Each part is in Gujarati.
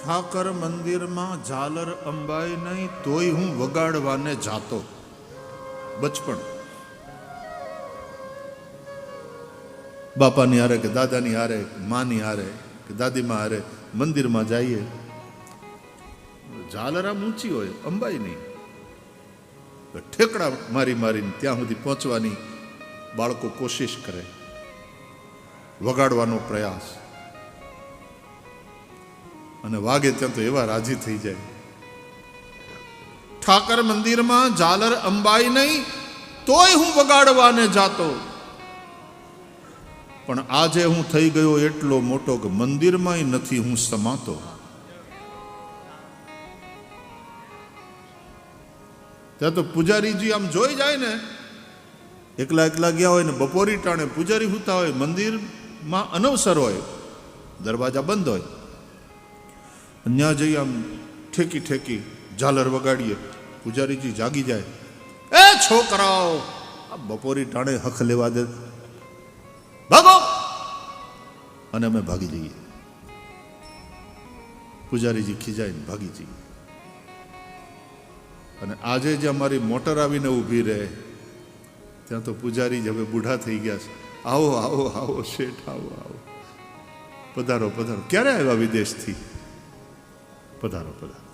ઠાકર મંદિરમાં ઝાલર અંબાઈ નહીં તોય હું વગાડવાને જાતો. બચપણ બાપાની હારે કે દાદાની હારે માની હારે કે દાદીમાં હારે મંદિરમાં જઈએ. ઝાલર આમ ઊંચી હોય, અંબાઈ નહીં. ઠેકડા મારી મારીને ત્યાં સુધી પહોંચવાની બાળકો કોશિશ કરે, વગાડવાનો પ્રયાસ, અને વાગે ત્યાં તો એવા રાજી થઈ જાય. ઠાકર મંદિરમાં ઝાલર અંબાઈ નહીં તોય હું વગાડવાને જાતો. પણ આજે હું થઈ ગયો એટલો મોટો કે મંદિરમાંય નથી હું સમાતો. ત્યાં તો પૂજારીજી આમ જોઈ જાય ને, એકલા એકલા ગયા હોય ને બપોરી ટાણે પૂજારી હુતા હોય, મંદિરમાં અનવસર હોય, દરવાજા બંધ હોય, ત્યાં જઈ આમ ઠેકી ઠેકી ઝાલર વગાડીએ, પૂજારીજી જાગી જાય. એ છોકરાઓ, આ બપોરી ટાણે હખ લેવા દે, ભાગો! અને અમે ભાગી જઈએ. પૂજારીજી ખીજાઈને ભાગી જઈએ. અને આજે જે અમારી મોટર આવીને ઊભી રહે, ત્યાં તો પૂજારી જ હવે બુઢા થઈ ગયા છે. આવો આવો આવો શેઠ, આવો આવો, પધારો પધારો. ક્યારે આવ્યા વિદેશથી? પધારો પધારો.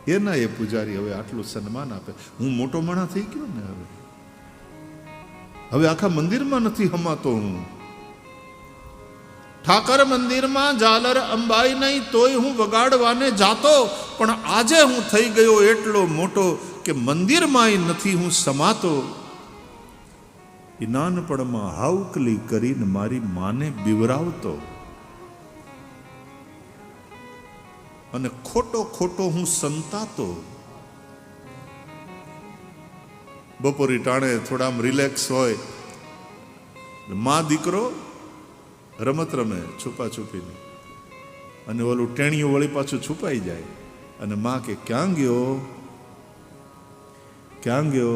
એ ના એ પૂજારી હવે આટલું સન્માન આપે. હું મોટો માણસ થઈ ગયો ને, હવે આખા મંદિરમાં નથી હમાતો હું. ઠાકર મંદિરમાં ઝાલર અંબાઈ નહીં તોય હું વગાડવાને જાતો. પણ આજે હું થઈ ગયો એટલો મોટો કે મંદિરમાંય નથી હું સમાતો. એ નાનપણમાં હાવકલી કરીને મારી માને બીવરાવતો, અને ખોટો ખોટો હું સંતાતો. બપોરી ટાણે થોડા આમ રિલેક્સ હોય, માં દીકરો રમત રમે છુપા છુપીને, અને ઓલું ટેણીયું વળી પાછું છુપાઈ જાય, અને માં કે ક્યાં ગયો ક્યાં ગયો?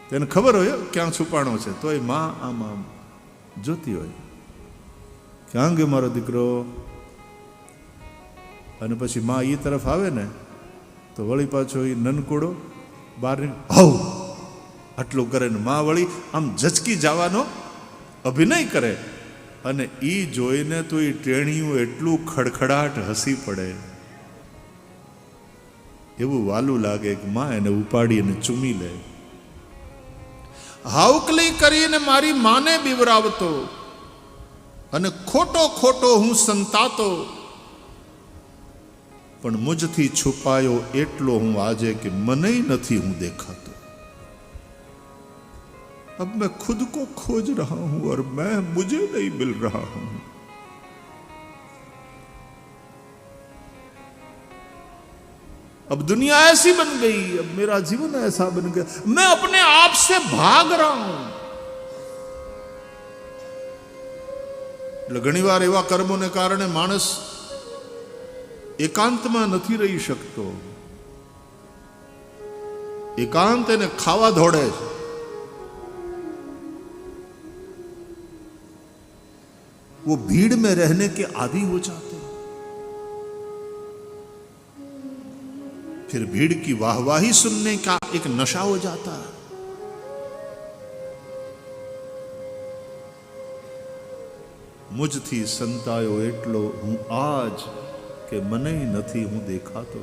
તેને ખબર હોય ક્યાં છુપાણો છે, તોય માં આમ આમ જોતી હોય, ક્યાં ગયો મારો દીકરો? અને પછી માં એ તરફ આવે ને તો વળી પાછો એ નનકુડો બહાર હવ આટલું કરે ને માં વળી આમ ઝચકી જવાનો અભિનય કરે. અને એ જોઈને તો એ ટેણીયું એટલું ખડખડાટ હસી પડે, એવું વાલું લાગે કે માં એને ઉપાડી અને ચૂમી લે. હાવકલી કરીને મારી માને બીવરાવતો, અને ખોટો ખોટો હું સંતાતો. પણ મુજથી છુપાયો એટલો હું આજે કે મને નથી હું દેખાતો. अब मैं खुद को खोज रहा हूं और मैं मुझे नहीं मिल रहा हूं. अब दुनिया ऐसी बन गई, अब मेरा जीवन ऐसा बन गया, मैं अपने आप से भाग रहा हूं. એટલે ઘણીવાર એવા કર્મોને કારણે માણસ એકાંતમાં નથી રહી શકતો. એકાંત એને ખાવા દોડે છે. वो भीड़ में रहने के आदी हो जाते हैं. फिर भीड़ की वाहवाही सुनने का एक नशा हो जाता है. मुझથી સંતાયો એટલો હું આજ કે મને નથી હું દેખાતો.